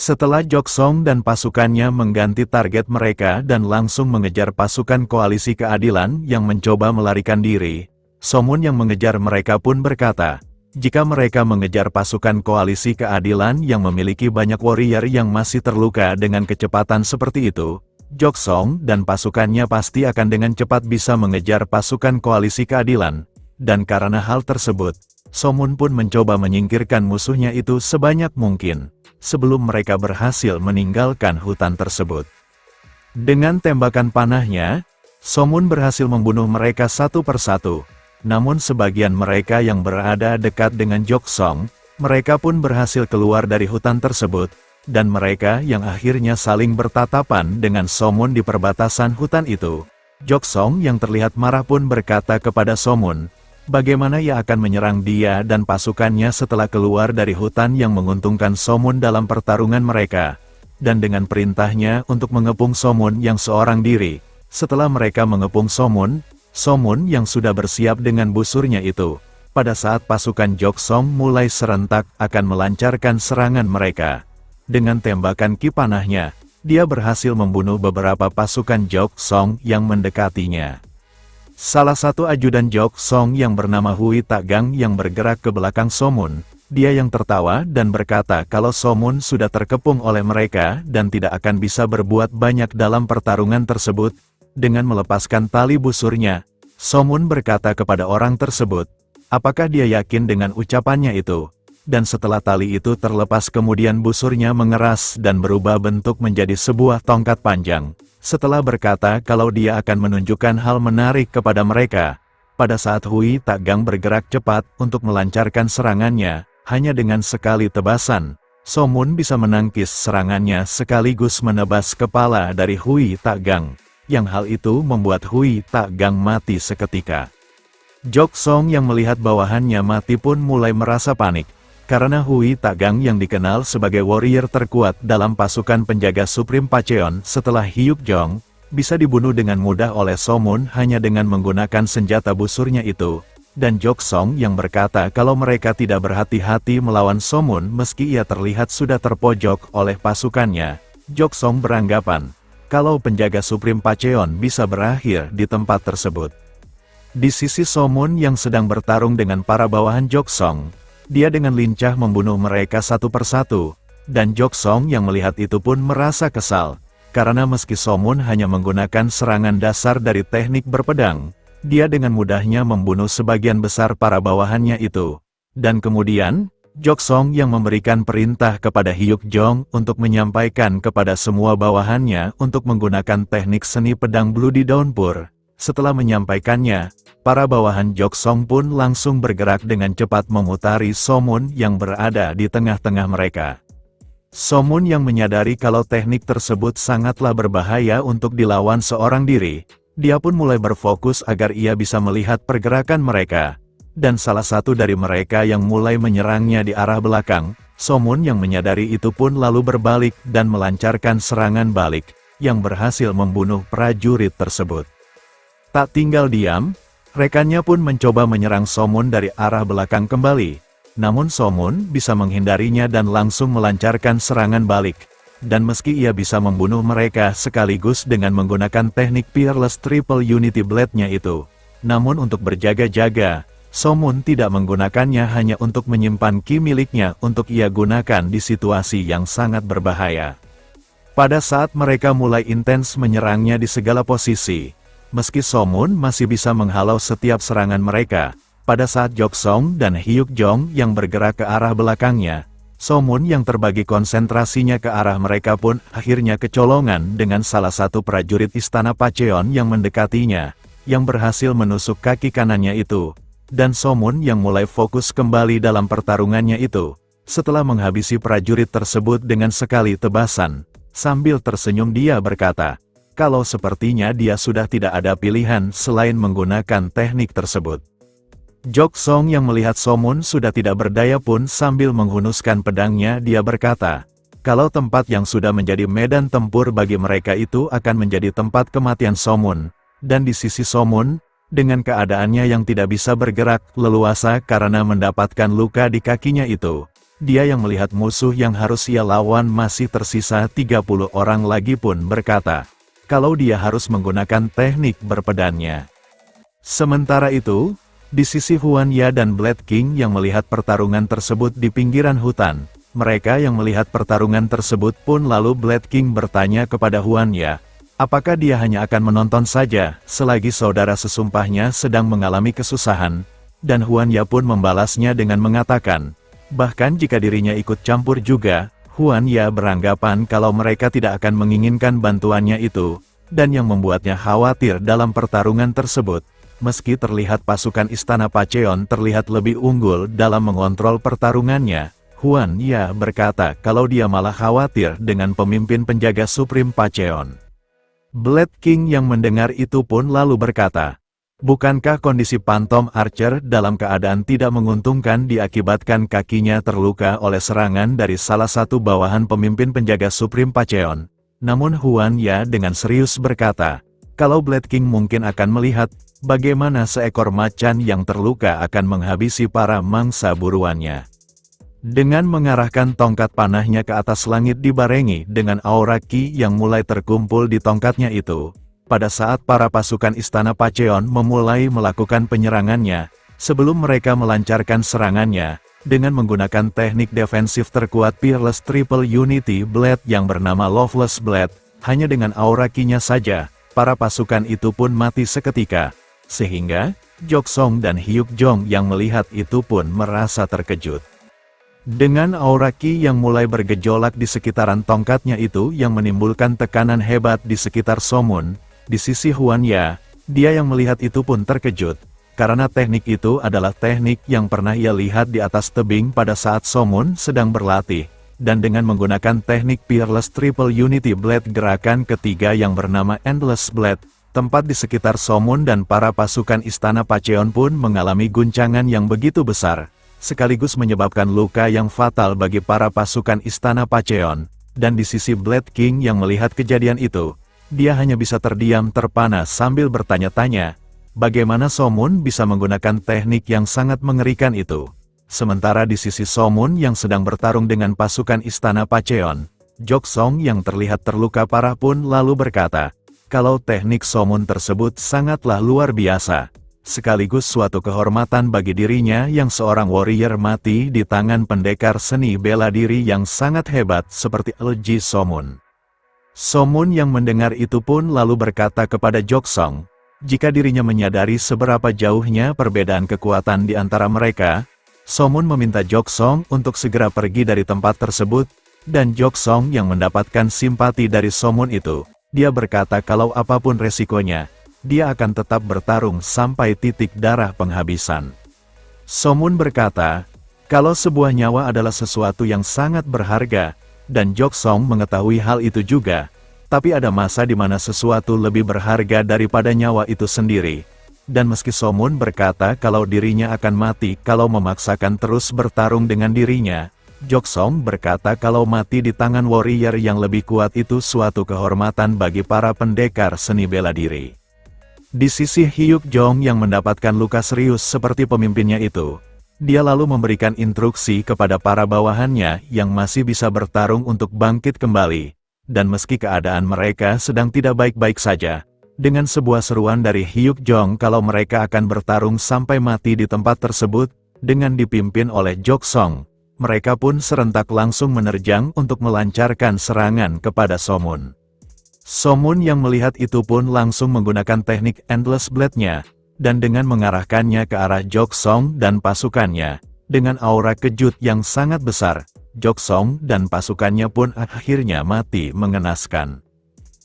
Setelah Joksong dan pasukannya mengganti target mereka dan langsung mengejar pasukan koalisi keadilan yang mencoba melarikan diri, Somun yang mengejar mereka pun berkata, jika mereka mengejar pasukan koalisi keadilan yang memiliki banyak warrior yang masih terluka dengan kecepatan seperti itu, Joksong dan pasukannya pasti akan dengan cepat bisa mengejar pasukan koalisi keadilan. Dan karena hal tersebut, Somun pun mencoba menyingkirkan musuhnya itu sebanyak mungkin, sebelum mereka berhasil meninggalkan hutan tersebut. Dengan tembakan panahnya, Somun berhasil membunuh mereka satu persatu. Namun sebagian mereka yang berada dekat dengan Joksong, mereka pun berhasil keluar dari hutan tersebut, dan mereka yang akhirnya saling bertatapan dengan Somun di perbatasan hutan itu. Joksong yang terlihat marah pun berkata kepada Somun, bagaimana ia akan menyerang dia dan pasukannya setelah keluar dari hutan yang menguntungkan Somun dalam pertarungan mereka, dan dengan perintahnya untuk mengepung Somun yang seorang diri. Setelah mereka mengepung Somun yang sudah bersiap dengan busurnya itu, pada saat pasukan Joksong mulai serentak akan melancarkan serangan mereka. Dengan tembakan ki panahnya, dia berhasil membunuh beberapa pasukan Joksong yang mendekatinya. Salah satu ajudan Joksong yang bernama Hui Tagang yang bergerak ke belakang Somun, dia yang tertawa dan berkata kalau Somun sudah terkepung oleh mereka dan tidak akan bisa berbuat banyak dalam pertarungan tersebut. Dengan melepaskan tali busurnya, Somun berkata kepada orang tersebut, apakah dia yakin dengan ucapannya itu? Dan setelah tali itu terlepas kemudian busurnya mengeras dan berubah bentuk menjadi sebuah tongkat panjang. Setelah berkata kalau dia akan menunjukkan hal menarik kepada mereka, pada saat Hui Tagang bergerak cepat untuk melancarkan serangannya, hanya dengan sekali tebasan, Somun bisa menangkis serangannya sekaligus menebas kepala dari Hui Tagang. Yang hal itu membuat Hui Tagang mati seketika. Joksong yang melihat bawahannya mati pun mulai merasa panik, karena Hui Tagang yang dikenal sebagai warrior terkuat dalam pasukan penjaga Supreme Pacheon setelah Hyuk Jong, bisa dibunuh dengan mudah oleh Somun hanya dengan menggunakan senjata busurnya itu. Dan Joksong yang berkata kalau mereka tidak berhati-hati melawan Somun meski ia terlihat sudah terpojok oleh pasukannya, Joksong beranggapan kalau penjaga Supreme Pacheon bisa berakhir di tempat tersebut. Di sisi Somun yang sedang bertarung dengan para bawahan Joksong, dia dengan lincah membunuh mereka satu persatu, dan Joksong yang melihat itu pun merasa kesal, karena meski Somun hanya menggunakan serangan dasar dari teknik berpedang, dia dengan mudahnya membunuh sebagian besar para bawahannya itu. Dan kemudian, Joksong yang memberikan perintah kepada Hyuk Jong untuk menyampaikan kepada semua bawahannya untuk menggunakan teknik seni pedang Bloody Dawnpur. Setelah menyampaikannya, para bawahan Joksong pun langsung bergerak dengan cepat memutari Somun yang berada di tengah-tengah mereka. Somun yang menyadari kalau teknik tersebut sangatlah berbahaya untuk dilawan seorang diri, dia pun mulai berfokus agar ia bisa melihat pergerakan mereka. Dan salah satu dari mereka yang mulai menyerangnya di arah belakang, Somun yang menyadari itu pun lalu berbalik dan melancarkan serangan balik, yang berhasil membunuh prajurit tersebut. Tak tinggal diam, rekannya pun mencoba menyerang Somun dari arah belakang kembali, namun Somun bisa menghindarinya dan langsung melancarkan serangan balik. Dan meski ia bisa membunuh mereka sekaligus dengan menggunakan teknik Peerless Triple Unity Blade-nya itu, namun untuk berjaga-jaga, Somun tidak menggunakannya hanya untuk menyimpan ki miliknya untuk ia gunakan di situasi yang sangat berbahaya. Pada saat mereka mulai intens menyerangnya di segala posisi, meski Somun masih bisa menghalau setiap serangan mereka, pada saat Joksong dan Hyuk Jong yang bergerak ke arah belakangnya, Somun yang terbagi konsentrasinya ke arah mereka pun akhirnya kecolongan dengan salah satu prajurit istana Pacheon yang mendekatinya, yang berhasil menusuk kaki kanannya itu. Dan Somun yang mulai fokus kembali dalam pertarungannya itu, setelah menghabisi prajurit tersebut dengan sekali tebasan, sambil tersenyum dia berkata, kalau sepertinya dia sudah tidak ada pilihan selain menggunakan teknik tersebut. Joksong yang melihat Somun sudah tidak berdaya pun sambil menghunuskan pedangnya dia berkata, kalau tempat yang sudah menjadi medan tempur bagi mereka itu akan menjadi tempat kematian Somun, dan di sisi Somun, dengan keadaannya yang tidak bisa bergerak leluasa karena mendapatkan luka di kakinya itu, Dia yang melihat musuh yang harus ia lawan masih tersisa 30 orang lagi pun berkata, kalau dia harus menggunakan teknik berpedannya. Sementara itu, di sisi Huan Ya dan Blade King yang melihat pertarungan tersebut di pinggiran hutan, mereka yang melihat pertarungan tersebut pun lalu Blade King bertanya kepada Huan Ya, apakah dia hanya akan menonton saja selagi saudara sesumpahnya sedang mengalami kesusahan, dan Huan Ya pun membalasnya dengan mengatakan, bahkan jika dirinya ikut campur juga, Huan Ya beranggapan kalau mereka tidak akan menginginkan bantuannya itu, dan yang membuatnya khawatir dalam pertarungan tersebut. Meski terlihat pasukan Istana Pacheon terlihat lebih unggul dalam mengontrol pertarungannya, Huan Ya berkata kalau dia malah khawatir dengan pemimpin penjaga Supreme Pacheon. Blade King yang mendengar itu pun lalu berkata, bukankah kondisi Phantom Archer dalam keadaan tidak menguntungkan diakibatkan kakinya terluka oleh serangan dari salah satu bawahan pemimpin penjaga Supreme Pacheon? Namun Huan Ya dengan serius berkata, kalau Blade King mungkin akan melihat bagaimana seekor macan yang terluka akan menghabisi para mangsa buruannya. Dengan mengarahkan tongkat panahnya ke atas langit dibarengi dengan aura Qi yang mulai terkumpul di tongkatnya itu, pada saat para pasukan Istana Pacheon memulai melakukan penyerangannya, sebelum mereka melancarkan serangannya, dengan menggunakan teknik defensif terkuat Peerless Triple Unity Blade yang bernama Loveless Blade, hanya dengan aura Qi-nya saja, para pasukan itu pun mati seketika. Sehingga, Jok Song dan Hyuk Jong yang melihat itu pun merasa terkejut. Dengan aura Qi yang mulai bergejolak di sekitaran tongkatnya itu yang menimbulkan tekanan hebat di sekitar Somun, di sisi Huan Ya, dia yang melihat itu pun terkejut, karena teknik itu adalah teknik yang pernah ia lihat di atas tebing pada saat Somun sedang berlatih, dan dengan menggunakan teknik Peerless Triple Unity Blade gerakan ketiga yang bernama Endless Blade, tempat di sekitar Somun dan para pasukan Istana Pacheon pun mengalami guncangan yang begitu besar, sekaligus menyebabkan luka yang fatal bagi para pasukan Istana Pacheon, dan di sisi Blade King yang melihat kejadian itu, dia hanya bisa terdiam terpana sambil bertanya-tanya, bagaimana Somun bisa menggunakan teknik yang sangat mengerikan itu. Sementara di sisi Somun yang sedang bertarung dengan pasukan Istana Pacheon, Jok Song yang terlihat terluka parah pun lalu berkata, kalau teknik Somun tersebut sangatlah luar biasa, sekaligus suatu kehormatan bagi dirinya yang seorang warrior mati di tangan pendekar seni bela diri yang sangat hebat seperti LG Somun. Somun yang mendengar itu pun lalu berkata kepada Jok Song, jika dirinya menyadari seberapa jauhnya perbedaan kekuatan di antara mereka, Somun meminta Jok Song untuk segera pergi dari tempat tersebut, dan Jok Song yang mendapatkan simpati dari Somun itu, dia berkata kalau apapun resikonya, dia akan tetap bertarung sampai titik darah penghabisan. Somun berkata, kalau sebuah nyawa adalah sesuatu yang sangat berharga, dan Jok Song mengetahui hal itu juga, tapi ada masa di mana sesuatu lebih berharga daripada nyawa itu sendiri. Dan meski Somun berkata kalau dirinya akan mati kalau memaksakan terus bertarung dengan dirinya, Jok Song berkata kalau mati di tangan warrior yang lebih kuat itu suatu kehormatan bagi para pendekar seni bela diri. Di sisi Hyuk Jong yang mendapatkan luka serius seperti pemimpinnya itu, dia lalu memberikan instruksi kepada para bawahannya yang masih bisa bertarung untuk bangkit kembali, dan meski keadaan mereka sedang tidak baik-baik saja, dengan sebuah seruan dari Hyuk Jong kalau mereka akan bertarung sampai mati di tempat tersebut, dengan dipimpin oleh Jok Song, mereka pun serentak langsung menerjang untuk melancarkan serangan kepada Somun. Somun yang melihat itu pun langsung menggunakan teknik Endless Blade-nya, dan dengan mengarahkannya ke arah Jok Song dan pasukannya, dengan aura kejut yang sangat besar, Jok Song dan pasukannya pun akhirnya mati mengenaskan.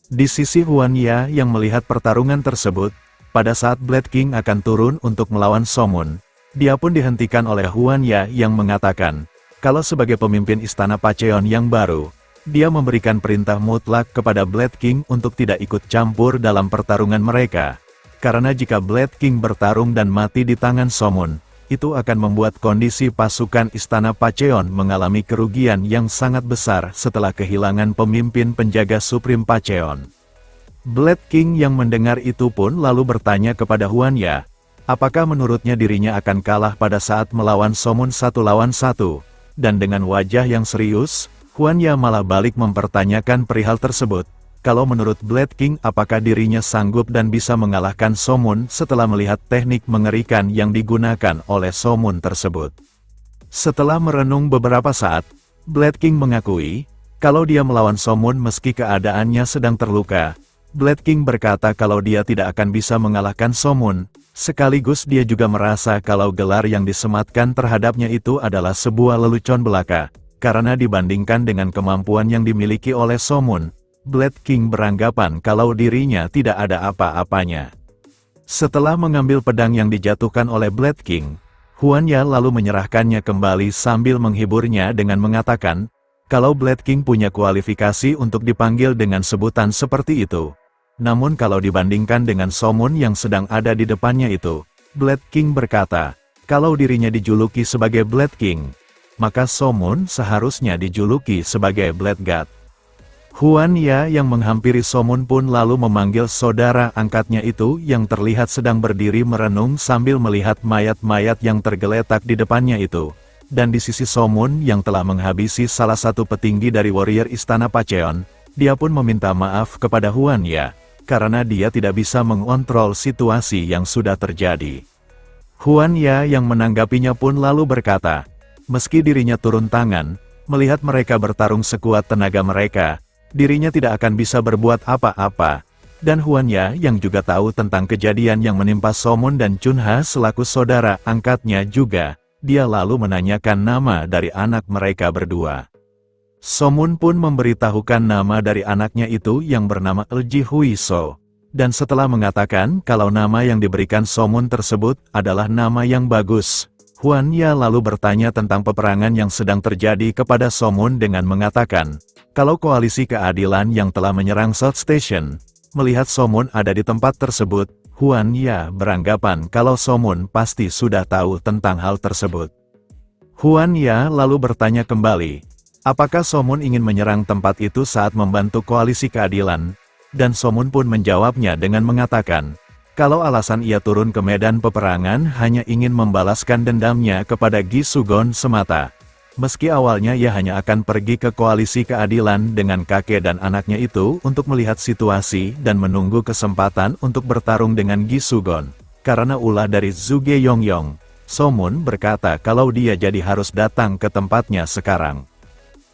Di sisi Huan Ya yang melihat pertarungan tersebut, pada saat Blade King akan turun untuk melawan Somun, dia pun dihentikan oleh Huan Ya yang mengatakan, kalau sebagai pemimpin Istana Pacheon yang baru, dia memberikan perintah mutlak kepada Blade King untuk tidak ikut campur dalam pertarungan mereka. Karena jika Blade King bertarung dan mati di tangan Somun, itu akan membuat kondisi pasukan Istana Pacheon mengalami kerugian yang sangat besar setelah kehilangan pemimpin penjaga Supreme Pacheon. Blade King yang mendengar itu pun lalu bertanya kepada Huan Ya, apakah menurutnya dirinya akan kalah pada saat melawan Somun 1 lawan 1? dan dengan wajah yang serius, Huan Ya malah balik mempertanyakan perihal tersebut. Kalau menurut Blade King apakah dirinya sanggup dan bisa mengalahkan Somun setelah melihat teknik mengerikan yang digunakan oleh Somun tersebut. Setelah merenung beberapa saat, Blade King mengakui, kalau dia melawan Somun meski keadaannya sedang terluka. Blade King berkata kalau dia tidak akan bisa mengalahkan Somun, sekaligus dia juga merasa kalau gelar yang disematkan terhadapnya itu adalah sebuah lelucon belaka. Karena dibandingkan dengan kemampuan yang dimiliki oleh Somun, Blade King beranggapan kalau dirinya tidak ada apa-apanya. Setelah mengambil pedang yang dijatuhkan oleh Blade King, Huan Ya lalu menyerahkannya kembali sambil menghiburnya dengan mengatakan, kalau Blade King punya kualifikasi untuk dipanggil dengan sebutan seperti itu. Namun kalau dibandingkan dengan Somun yang sedang ada di depannya itu, Blade King berkata, kalau dirinya dijuluki sebagai Blade King, maka Somun seharusnya dijuluki sebagai Blade God. Huan Ya yang menghampiri Somun pun lalu memanggil saudara angkatnya itu yang terlihat sedang berdiri merenung sambil melihat mayat-mayat yang tergeletak di depannya itu. Dan di sisi Somun yang telah menghabisi salah satu petinggi dari warrior Istana Pacheon, dia pun meminta maaf kepada Huan Ya, karena dia tidak bisa mengontrol situasi yang sudah terjadi. Huan Ya yang menanggapinya pun lalu berkata, meski dirinya turun tangan, melihat mereka bertarung sekuat tenaga mereka, dirinya tidak akan bisa berbuat apa-apa. Dan Huan Ya yang juga tahu tentang kejadian yang menimpa Somun dan Chunha selaku saudara angkatnya juga, dia lalu menanyakan nama dari anak mereka berdua. Somun pun memberitahukan nama dari anaknya itu yang bernama Elji Huiso. Dan setelah mengatakan kalau nama yang diberikan Somun tersebut adalah nama yang bagus, Huan Ya lalu bertanya tentang peperangan yang sedang terjadi kepada Somun dengan mengatakan, kalau koalisi keadilan yang telah menyerang South Station, melihat Somun ada di tempat tersebut, Huan Ya beranggapan kalau Somun pasti sudah tahu tentang hal tersebut. Huan Ya lalu bertanya kembali, apakah Somun ingin menyerang tempat itu saat membantu koalisi keadilan? Dan Somun pun menjawabnya dengan mengatakan, kalau alasan ia turun ke medan peperangan hanya ingin membalaskan dendamnya kepada Gi Sugon semata. Meski awalnya ia hanya akan pergi ke koalisi keadilan dengan kakek dan anaknya itu untuk melihat situasi dan menunggu kesempatan untuk bertarung dengan Gi Sugon. Karena ulah dari Zhuge Yongyong, Somun berkata kalau dia jadi harus datang ke tempatnya sekarang.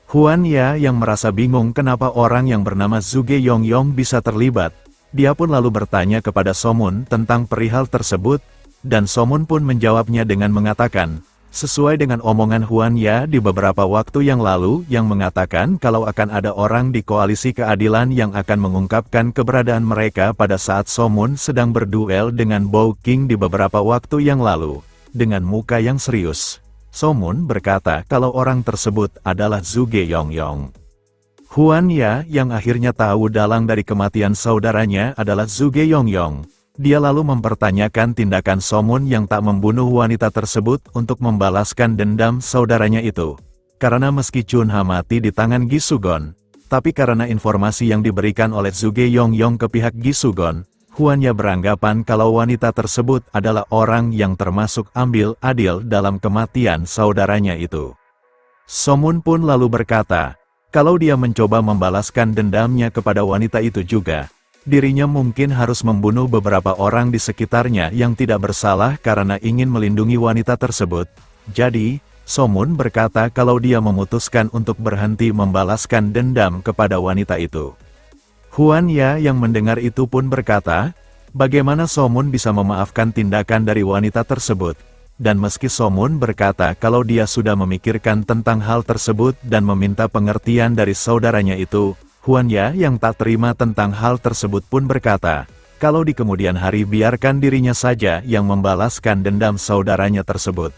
Huan Ya yang merasa bingung kenapa orang yang bernama Zhuge Yongyong bisa terlibat. Dia pun lalu bertanya kepada Somun tentang perihal tersebut, dan Somun pun menjawabnya dengan mengatakan, sesuai dengan omongan Huan Ya di beberapa waktu yang lalu yang mengatakan kalau akan ada orang di koalisi keadilan yang akan mengungkapkan keberadaan mereka pada saat Somun sedang berduel dengan Bao King di beberapa waktu yang lalu. Dengan muka yang serius, Somun berkata kalau orang tersebut adalah Zhuge Yongyong. Huan Ya yang akhirnya tahu dalang dari kematian saudaranya adalah Zhuge Yongyong. Dia lalu mempertanyakan tindakan Somun yang tak membunuh wanita tersebut untuk membalaskan dendam saudaranya itu. Karena meski Chunha mati di tangan Gi Sugon, tapi karena informasi yang diberikan oleh Zhuge Yongyong ke pihak Gi Sugon, Huan Ya beranggapan kalau wanita tersebut adalah orang yang termasuk ambil adil dalam kematian saudaranya itu. Somun pun lalu berkata, kalau dia mencoba membalaskan dendamnya kepada wanita itu juga, dirinya mungkin harus membunuh beberapa orang di sekitarnya yang tidak bersalah karena ingin melindungi wanita tersebut. Jadi, Somun berkata kalau dia memutuskan untuk berhenti membalaskan dendam kepada wanita itu. Huan Ya yang mendengar itu pun berkata, bagaimana Somun bisa memaafkan tindakan dari wanita tersebut? Dan meski Somun berkata kalau dia sudah memikirkan tentang hal tersebut dan meminta pengertian dari saudaranya itu, Huan Ya yang tak terima tentang hal tersebut pun berkata, kalau di kemudian hari biarkan dirinya saja yang membalaskan dendam saudaranya tersebut.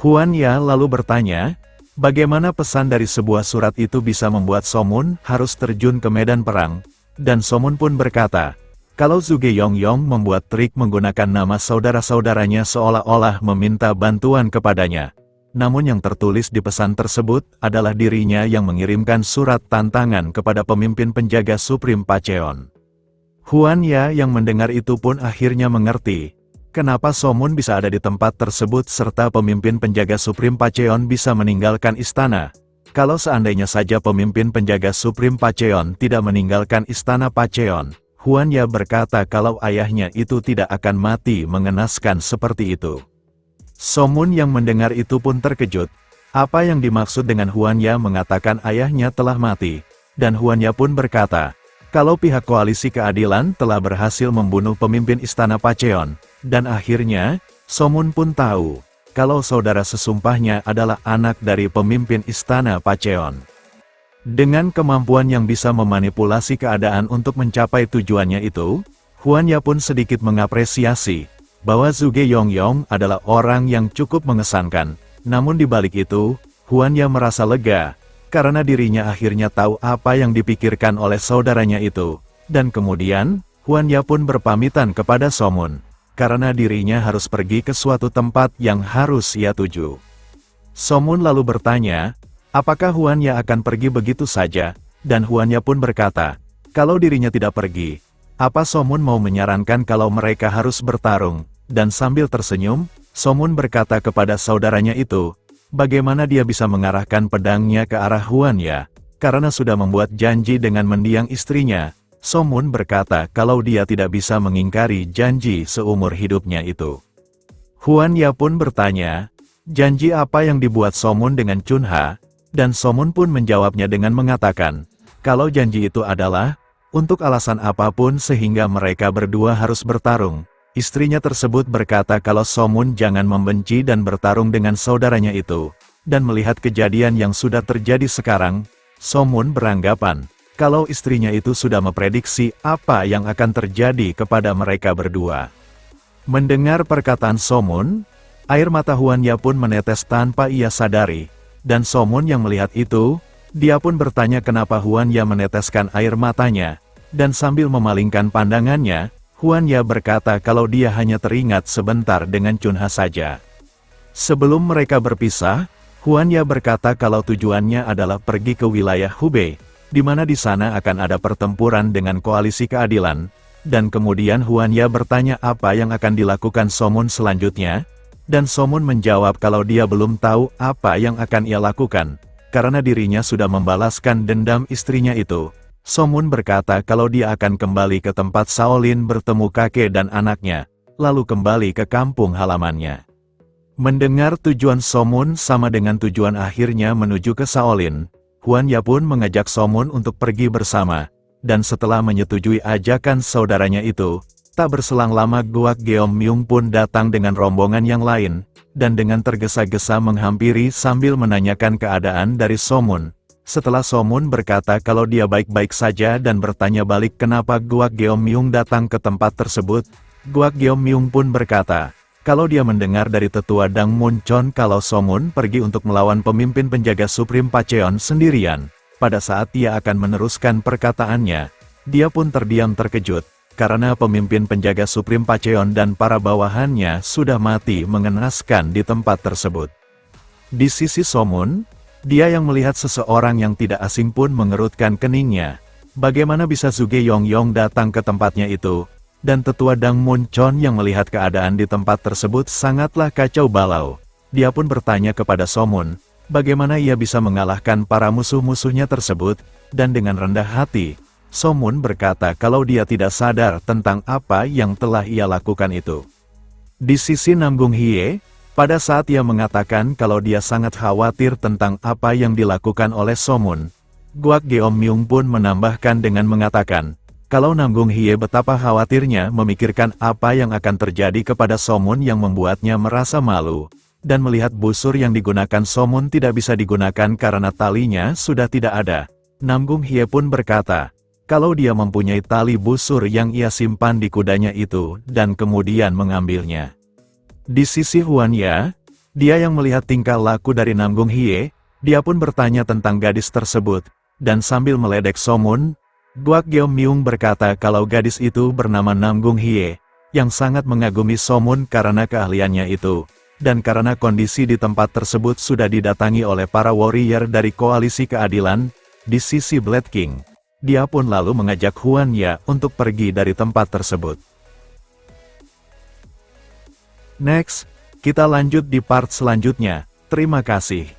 Huan Ya lalu bertanya, bagaimana pesan dari sebuah surat itu bisa membuat Somun harus terjun ke medan perang? Dan Somun pun berkata, kalau Zhuge Yongyong membuat trik menggunakan nama saudara-saudaranya seolah-olah meminta bantuan kepadanya. Namun yang tertulis di pesan tersebut adalah dirinya yang mengirimkan surat tantangan kepada pemimpin penjaga Supreme Pacheon. Huan Ya yang mendengar itu pun akhirnya mengerti, Kenapa Somun bisa ada di tempat tersebut serta pemimpin penjaga Supreme Pacheon bisa meninggalkan istana? Kalau seandainya saja pemimpin penjaga Supreme Pacheon tidak meninggalkan istana Pacheon, Huan Ya berkata kalau ayahnya itu tidak akan mati mengenaskan seperti itu. Somun yang mendengar itu pun terkejut. Apa yang dimaksud dengan Huan Ya mengatakan ayahnya telah mati? Dan Huan Ya pun berkata, kalau pihak koalisi keadilan telah berhasil membunuh pemimpin istana Pacheon, dan akhirnya, Somun pun tahu, kalau saudara sesumpahnya adalah anak dari pemimpin istana Pacheon. Dengan kemampuan yang bisa memanipulasi keadaan untuk mencapai tujuannya itu, Huan Ya pun sedikit mengapresiasi, bahwa Zhuge Yongyong adalah orang yang cukup mengesankan. Namun di balik itu, Huan Ya merasa lega, karena dirinya akhirnya tahu apa yang dipikirkan oleh saudaranya itu. Dan kemudian, Huan Ya pun berpamitan kepada Somun, karena dirinya harus pergi ke suatu tempat yang harus ia tuju. Somun lalu bertanya, apakah Huan Ya akan pergi begitu saja? Dan Huan Ya pun berkata, kalau dirinya tidak pergi, apa Somun mau menyarankan kalau mereka harus bertarung? Dan sambil tersenyum, Somun berkata kepada saudaranya itu, bagaimana dia bisa mengarahkan pedangnya ke arah Huan Ya, karena sudah membuat janji dengan mendiang istrinya. Somun berkata kalau dia tidak bisa mengingkari janji seumur hidupnya itu. Huan Ya pun bertanya, janji apa yang dibuat Somun dengan Chunha? Dan Somun pun menjawabnya dengan mengatakan, kalau janji itu adalah, untuk alasan apapun sehingga mereka berdua harus bertarung. Istrinya tersebut berkata kalau Somun jangan membenci dan bertarung dengan saudaranya itu. Dan melihat kejadian yang sudah terjadi sekarang, Somun beranggapan, kalau istrinya itu sudah memprediksi apa yang akan terjadi kepada mereka berdua. Mendengar perkataan Somun, air mata Huan Ya pun menetes tanpa ia sadari. Dan Somun yang melihat itu, dia pun bertanya kenapa Huan Ya meneteskan air matanya. Dan sambil memalingkan pandangannya, Huan Ya berkata kalau dia hanya teringat sebentar dengan Chunha saja. Sebelum mereka berpisah, Huan Ya berkata kalau tujuannya adalah pergi ke wilayah Hubei, di mana di sana akan ada pertempuran dengan koalisi keadilan, dan kemudian Huan Ya bertanya apa yang akan dilakukan Somun selanjutnya, dan Somun menjawab kalau dia belum tahu apa yang akan ia lakukan, karena dirinya sudah membalaskan dendam istrinya itu. Somun berkata kalau dia akan kembali ke tempat Shaolin bertemu kakek dan anaknya, lalu kembali ke kampung halamannya. Mendengar tujuan Somun sama dengan tujuan akhirnya menuju ke Shaolin, Huan Ya pun mengajak Somun untuk pergi bersama, dan setelah menyetujui ajakan saudaranya itu, tak berselang lama Guak Geom-myung pun datang dengan rombongan yang lain, dan dengan tergesa-gesa menghampiri sambil menanyakan keadaan dari Somun. Setelah Somun berkata kalau dia baik-baik saja dan bertanya balik kenapa Guak Geom-myung datang ke tempat tersebut, Guak Geom-myung pun berkata, kalau dia mendengar dari tetua Dang Munchon kalau Somun pergi untuk melawan pemimpin penjaga Supreme Pacheon sendirian, pada saat dia akan meneruskan perkataannya, dia pun terdiam terkejut, karena pemimpin penjaga Supreme Pacheon dan para bawahannya sudah mati mengenaskan di tempat tersebut. Di sisi Somun, dia yang melihat seseorang yang tidak asing pun mengerutkan keningnya. Bagaimana bisa Zhuge Yongyong datang ke tempatnya itu? Dan tetua Dang Munchon yang melihat keadaan di tempat tersebut sangatlah kacau balau. Dia pun bertanya kepada Somun, bagaimana ia bisa mengalahkan para musuh-musuhnya tersebut, dan dengan rendah hati, Somun berkata kalau dia tidak sadar tentang apa yang telah ia lakukan itu. Di sisi Namgung Hye, pada saat ia mengatakan kalau dia sangat khawatir tentang apa yang dilakukan oleh Somun, Guak Geom-myung pun menambahkan dengan mengatakan, kalau Namgung Hye betapa khawatirnya memikirkan apa yang akan terjadi kepada Somun yang membuatnya merasa malu, dan melihat busur yang digunakan Somun tidak bisa digunakan karena talinya sudah tidak ada. Namgung Hye pun berkata, kalau dia mempunyai tali busur yang ia simpan di kudanya itu dan kemudian mengambilnya. Di sisi Huan Ya, dia yang melihat tingkah laku dari Namgung Hye, dia pun bertanya tentang gadis tersebut, dan sambil meledek Somun, Guak Geom-myung berkata kalau gadis itu bernama Namgung Hye, yang sangat mengagumi Somun karena keahliannya itu, dan karena kondisi di tempat tersebut sudah didatangi oleh para warrior dari koalisi keadilan. Di sisi Blade King, dia pun lalu mengajak Huan Ya untuk pergi dari tempat tersebut. Next, kita lanjut di part selanjutnya. Terima kasih.